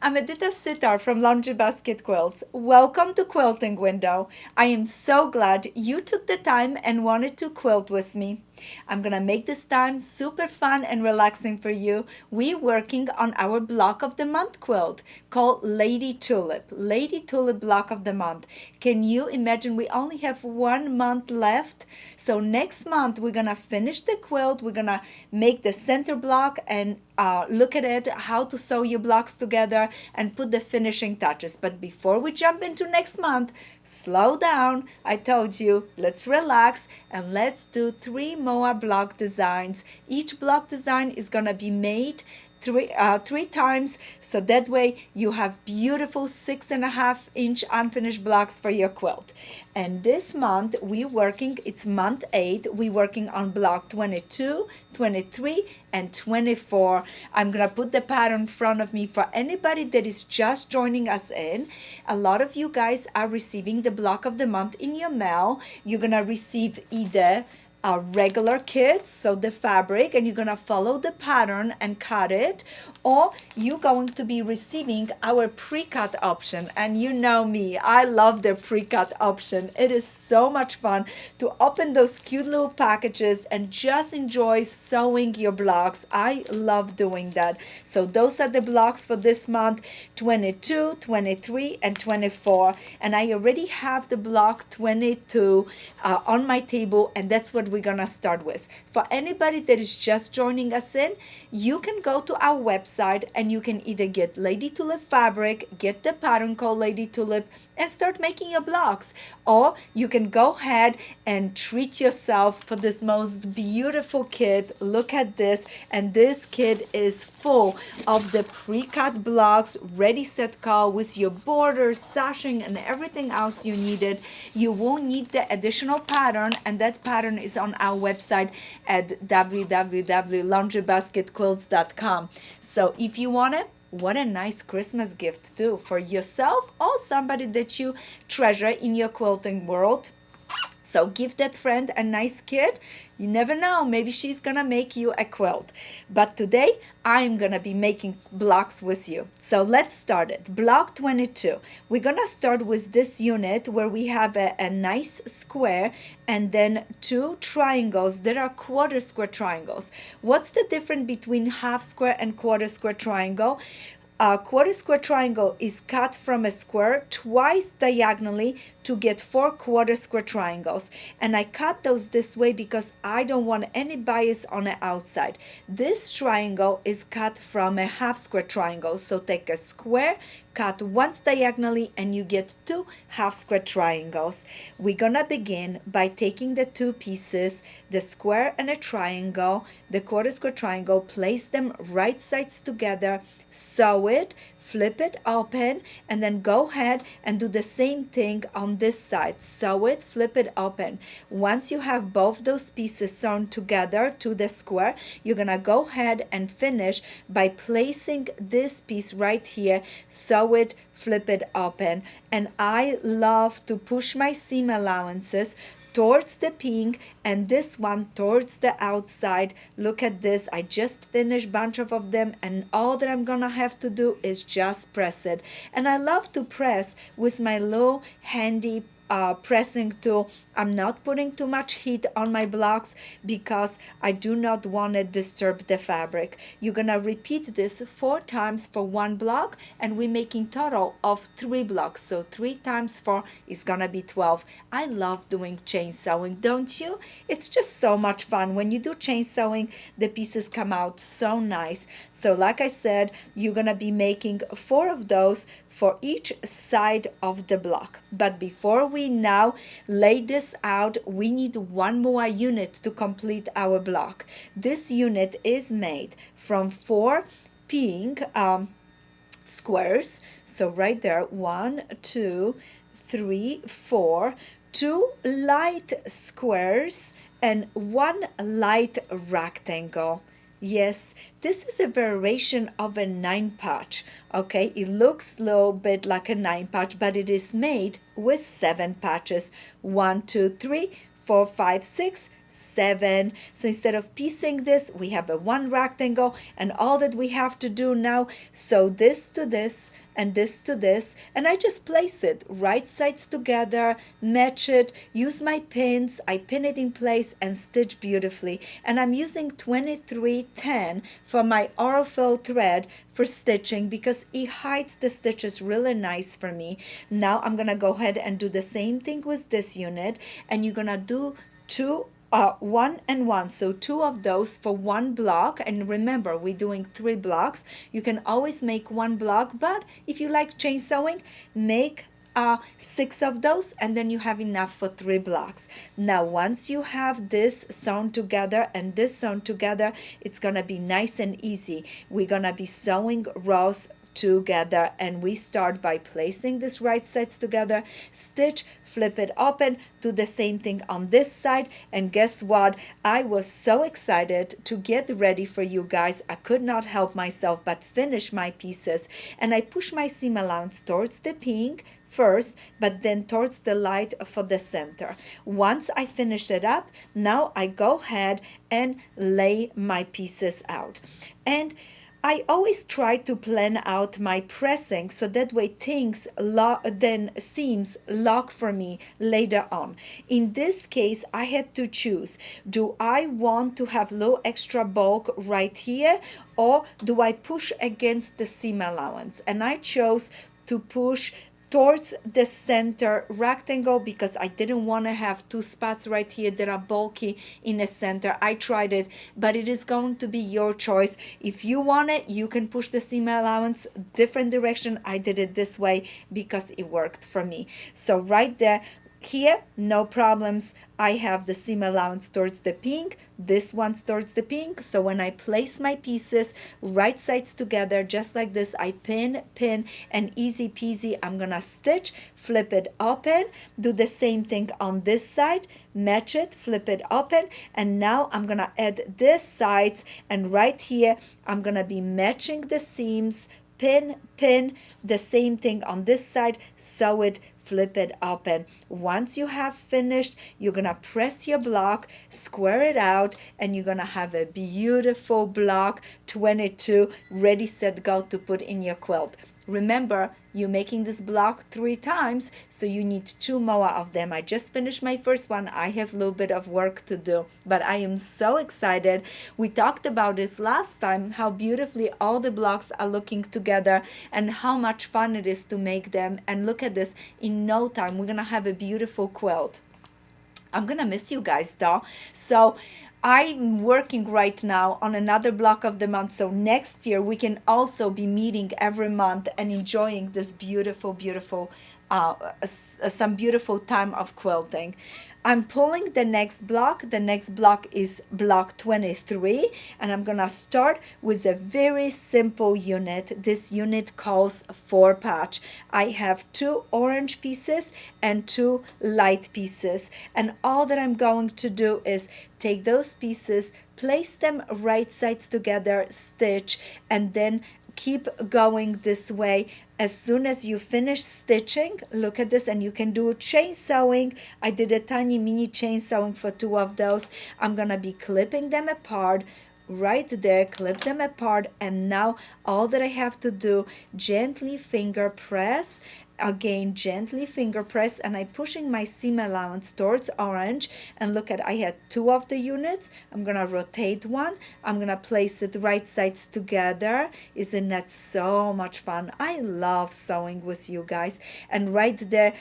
I'm Edyta Sitar from Laundry Basket Quilts. Welcome to Quilting Window. I am so glad you took the time and wanted to quilt with me. I'm gonna make this time super fun and relaxing for you. We're working on our block of the month quilt called Lady Tulip. Lady Tulip block of the month. Can you imagine we only have 1 month left? So next month we're gonna finish the quilt. We're gonna make the center block and look at it, how to sew your blocks together and put the finishing touches. But before we jump into next month, slow down. I told you, let's relax and let's do 3 more block designs. Each block design is gonna be made three times, so that way you have beautiful 6.5 inch unfinished blocks for your quilt. And this month we're working, it's month 8, we're working on block 22, 23 and 24. I'm gonna put the pattern in front of me for anybody that is just joining us in. A lot of you guys are receiving the block of the month in your mail. You're gonna receive either regular kits, so the fabric, and you're gonna follow the pattern and cut it, or you're going to be receiving our pre-cut option. And you know me, I love the pre-cut option. It is so much fun to open those cute little packages and just enjoy sewing your blocks. I love doing that. So those are the blocks for this month, 22, 23 and 24. And I already have the block 22 on my table, and that's what we're gonna start with. For anybody that is just joining us in, you can go to our website and you can either get Lady Tulip fabric, get the pattern called Lady Tulip, and start making your blocks, or you can go ahead and treat yourself for this most beautiful kit. Look at this, and this kit is full of the pre-cut blocks, ready set go with your borders, sashing and everything else you needed. You won't need the additional pattern, and that pattern is on our website at www.laundrybasketquilts.com. So if you want it, what a nice Christmas gift too, for yourself or somebody that you treasure in your quilting world. So give that friend a nice kit. You never know, maybe she's gonna make you a quilt. But today I'm gonna be making blocks with you. So let's start it. Block 22. We're gonna start with this unit where we have a nice square and then 2 triangles that are quarter square triangles. What's the difference between half square and quarter square triangle? A quarter square triangle is cut from a square twice diagonally to get 4 quarter square triangles. And I cut those this way because I don't want any bias on the outside. This triangle is cut from a half square triangle. So take a square, cut once diagonally, and you get 2 half square triangles. We're gonna begin by taking the 2 pieces, the square and a triangle, the quarter square triangle, place them right sides together, sew it, flip it open, and then go ahead and do the same thing on this side. Sew it, flip it open. Once you have both those pieces sewn together to the square, you're gonna go ahead and finish by placing this piece right here, sew it, flip it open. And I love to push my seam allowances towards the pink and this one towards the outside. Look at this, I just finished bunch of them, and all that I'm gonna have to do is just press it. And I love to press with my little handy pressing tool. I'm not putting too much heat on my blocks because I do not want to disturb the fabric. You're gonna repeat this 4 times for 1 block, and we're making total of 3 blocks. So 3 times 4 is gonna be 12. I love doing chain sewing, don't you? It's just so much fun. When you do chain sewing, the pieces come out so nice. So like I said, you're gonna be making 4 of those for each side of the block. But before we now lay this out, we need 1 more unit to complete our block. This unit is made from 4 pink squares. So right there, 1, 2, 3, 4, 2 light squares and 1 light rectangle. Yes, this is a variation of a 9-patch. Okay, it looks a little bit like a 9-patch, but it is made with 7 patches. 1, 2, 3, 4, 5, 6, 7. So instead of piecing this, we have a one rectangle, and all that we have to do now, sew this to this and this to this, and I just place it right sides together, match it, use my pins, I pin it in place and stitch beautifully. And I'm using 2310 for my Aurifil thread for stitching because it hides the stitches really nice for me. Now I'm gonna go ahead and do the same thing with this unit, and you're gonna do two 1 and 1, so 2 of those for one block. And remember, we're doing 3 blocks. You can always make 1 block, but if you like chain sewing, make 6 of those, and then you have enough for 3 blocks. Now once you have this sewn together and this sewn together, it's gonna be nice and easy. We're gonna be sewing rows together, and we start by placing these right sides together, stitch, flip it open, do the same thing on this side. And guess what? I was so excited to get ready for you guys. I could not help myself but finish my pieces, and I push my seam allowance towards the pink first, but then towards the light for the center. Once I finish it up, now I go ahead and lay my pieces out. And I always try to plan out my pressing so that way things then seams lock for me later on. In this case, I had to choose, do I want to have low extra bulk right here, or do I push against the seam allowance? And I chose to push towards the center rectangle because I didn't want to have 2 spots right here that are bulky in the center. I tried it, but it is going to be your choice. If you want it, you can push the seam allowance different direction. I did it this way because it worked for me. So right there, here, no problems. I have the seam allowance towards the pink, this one's towards the pink. So when I place my pieces right sides together, just like this, I pin, and easy peasy, I'm gonna stitch, flip it open, do the same thing on this side, match it, flip it open, and now I'm gonna add this sides, and right here, I'm gonna be matching the seams, pin, the same thing on this side, sew it, flip it open. Once you have finished, you're gonna press your block, square it out, and you're gonna have a beautiful block 22 ready, set, go to put in your quilt. Remember, you're making this block 3 times, so you need 2 more of them. I just finished my first one. I have a little bit of work to do, but I am so excited. We talked about this last time, how beautifully all the blocks are looking together and how much fun it is to make them. And look at this, in no time, we're gonna have a beautiful quilt. I'm gonna miss you guys though. So I'm working right now on another block of the month. So next year we can also be meeting every month and enjoying this beautiful, some beautiful time of quilting. I'm pulling the next block. The next block is block 23, and I'm gonna start with a very simple unit. This unit calls 4 patch. I have 2 orange pieces and 2 light pieces, and all that I'm going to do is take those pieces, place them right sides together, stitch, and then keep going this way. As soon as you finish stitching, look at this, and you can do chain sewing. I did a tiny mini chain sewing for 2 of those. I'm gonna be clipping them apart right there, clip them apart, and now all that I have to do, gently finger press, again gently finger press, and I'm pushing my seam allowance towards orange. And look at, I had 2 of the units. I'm gonna rotate one, I'm gonna place it right sides together. Isn't that so much fun? I love sewing with you guys. And right there,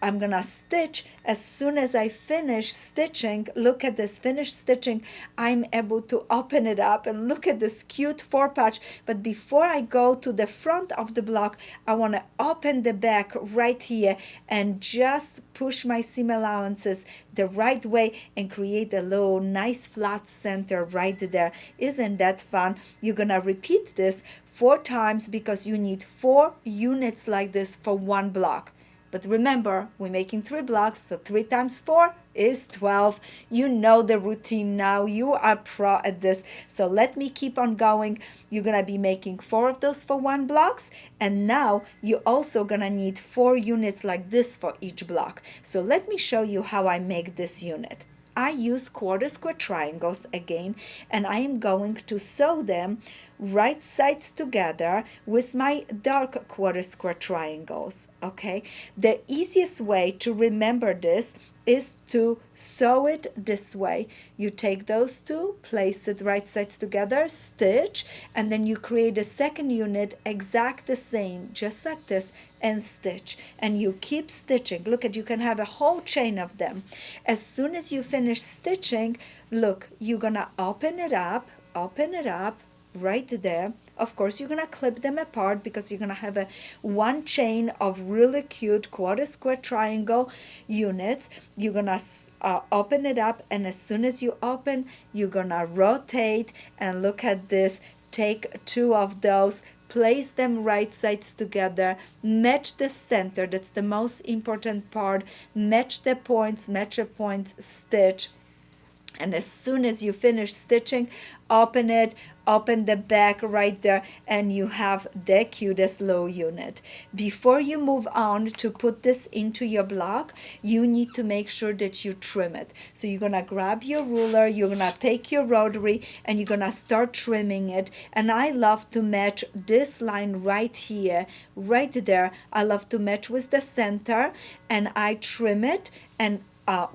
I'm gonna stitch. As soon as I finish stitching, look at this, finish stitching, I'm able to open it up, and look at this cute 4 patch. But before I go to the front of the block, I want to open the back right here and just push my seam allowances the right way and create a little nice flat center right there. Isn't that fun? You're gonna repeat this 4 times because you need 4 units like this for 1 block. But remember, we're making 3 blocks, so 3 times 4 is 12. You know the routine now. You are pro at this. So let me keep on going. You're going to be making 4 of those for 1 blocks. And now you're also going to need 4 units like this for each block. So let me show you how I make this unit. I use quarter square triangles again, and I am going to sew them right sides together with my dark quarter square triangles. Okay, the easiest way to remember this is to sew it this way. You take those two, place it right sides together, stitch, and then you create a second unit exact the same, just like this, and stitch. And you keep stitching. Look at, you can have a whole chain of them. As soon as you finish stitching, look, you're gonna open it up right there. Of course, you're gonna clip them apart because you're gonna have a one chain of really cute quarter square triangle units. You're gonna open it up, and as soon as you open, you're gonna rotate, and look at this. Take two of those, place them right sides together, match the center, that's the most important part, match the points, stitch. And as soon as you finish stitching, open it, open the back right there, and you have the cutest low unit. Before you move on to put this into your block, you need to make sure that you trim it. So you're gonna grab your ruler, you're gonna take your rotary, and you're gonna start trimming it. And I love to match this line right here, right there. I love to match with the center, and I trim it, and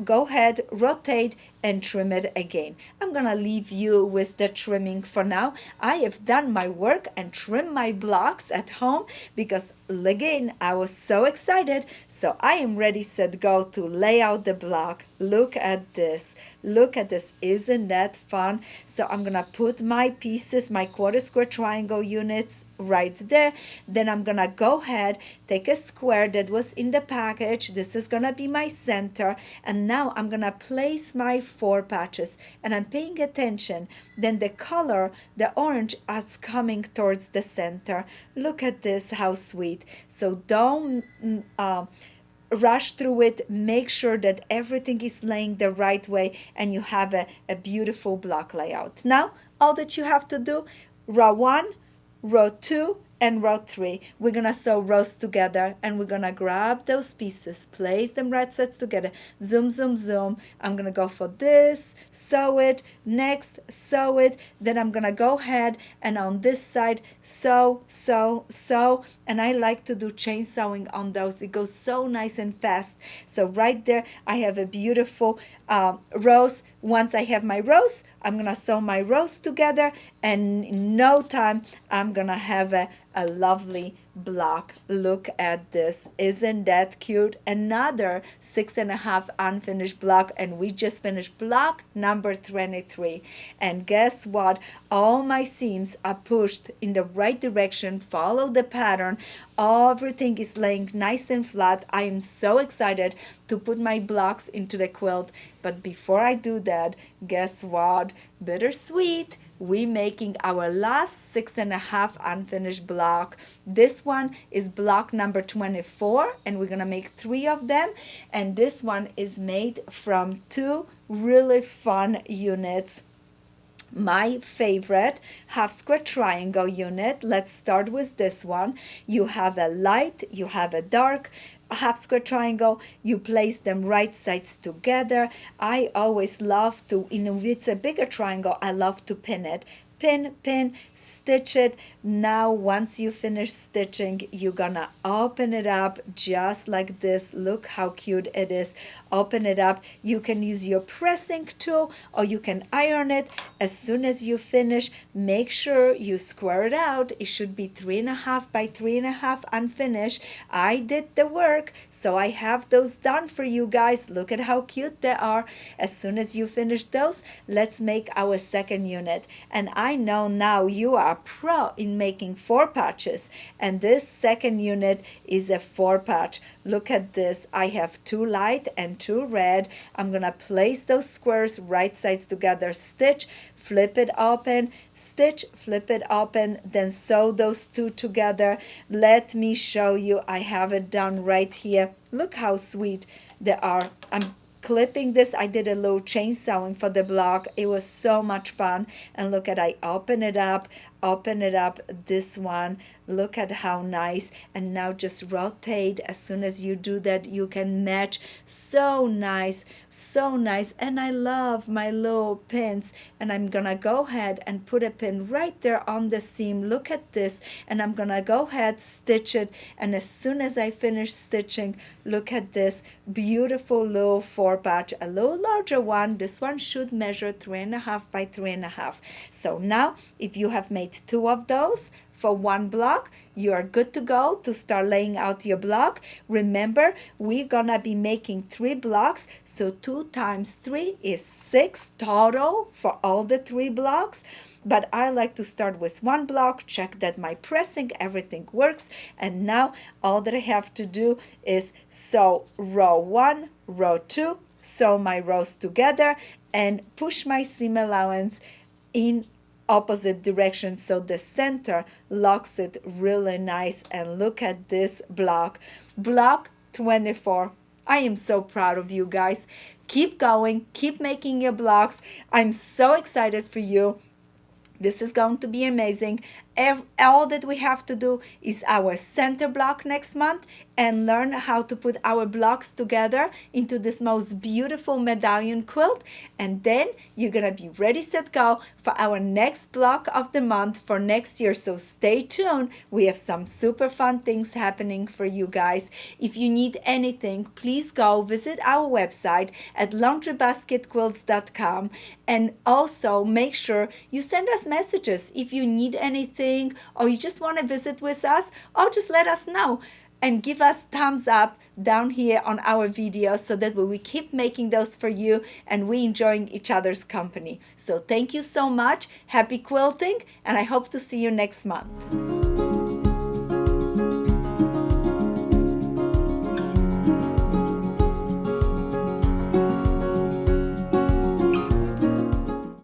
go ahead, rotate, and trim it again. I'm gonna leave you with the trimming for now. I have done my work and trimmed my blocks at home because again, I was so excited. So I am ready, set, go to lay out the block. Look at this. Look at this. Isn't that fun? So I'm gonna put my pieces, my quarter square triangle units right there. Then I'm gonna go ahead, take a square that was in the package. This is gonna be my center. And now I'm gonna place my 4 patches, and I'm paying attention. Then the color, the orange, is coming towards the center. Look at this, how sweet. So don't rush through it. Make sure that everything is laying the right way, and you have a beautiful block layout. Now all that you have to do, row 1, row 2, and row 3. We're gonna sew rows together, and we're gonna grab those pieces, place them right sides together, zoom, zoom, zoom. I'm gonna go for this, sew it, next, sew it. Then I'm gonna go ahead and on this side, sew, sew, sew. And I like to do chain sewing on those. It goes so nice and fast. So right there, I have a beautiful rows. Once I have my rows, I'm gonna sew my rows together, and in no time, I'm gonna have a lovely block. Look at this. Isn't that cute? Another 6.5 unfinished block, and we just finished block number 23. And guess what? All my seams are pushed in the right direction. Follow the pattern. Everything is laying nice and flat. I am so excited to put my blocks into the quilt. But before I do that, guess what? Bittersweet. We're making our last 6.5 unfinished block. This one is block number 24, and we're gonna make 3 of them. And this one is made from 2 really fun units. My favorite half square triangle unit. Let's start with this one. You have a light, you have a dark half square triangle. You place them right sides together. I always love to, if it's a bigger triangle, I love to pin it. Pin, stitch it. Now once you finish stitching, you're gonna open it up just like this. Look how cute it is. Open it up. You can use your pressing tool, or you can iron it. As soon as you finish, make sure you square it out. It should be 3.5 by 3.5 unfinished. I did the work, so I have those done for you guys. Look at how cute they are. As soon as you finish those, let's make our second unit. And I know now you are pro in making 4 patches, and this second unit is a 4 patch. Look at this. I have 2 light and 2 red. I'm gonna place those squares right sides together, stitch, flip it open, stitch, flip it open, then sew those 2 together. Let me show you. I have it done right here. Look how sweet they are. I'm clipping this. I did a little chain sewing for the block. It was so much fun. And look at, I open it up. open it up, this one. Look at how nice. And now just rotate. As soon as you do that, you can match. So nice, so nice. And I love my little pins. And I'm gonna go ahead and put a pin right there on the seam. Look at this. And I'm gonna go ahead, stitch it. And as soon as I finish stitching, look at this beautiful little 4-patch, a little larger one. This one should measure 3.5 by 3.5. So now if you have made 2 of those for 1 block, you are good to go to start laying out your block. Remember, we're gonna be making 3 blocks, so 2 times 3 is 6 total for all the 3 blocks. But I like to start with 1 block, check that my pressing, everything works, and now all that I have to do is sew row 1, row 2, sew my rows together, and push my seam allowance in opposite direction so the center locks it really nice. And look at this block 24. I am so proud of you guys. Keep going, keep making your blocks. I'm so excited for you. This is going to be amazing. All that we have to do is our center block next month and learn how to put our blocks together into this most beautiful medallion quilt. And then you're gonna be ready, set, go for our next block of the month for next year. So stay tuned. We have some super fun things happening for you guys. If you need anything, please go visit our website at laundrybasketquilts.com, and also make sure you send us messages if you need anything, or you just want to visit with us, or just let us know and give us thumbs up down here on our videos so that we keep making those for you and we enjoying each other's company. So thank you so much. Happy quilting, and I hope to see you next month.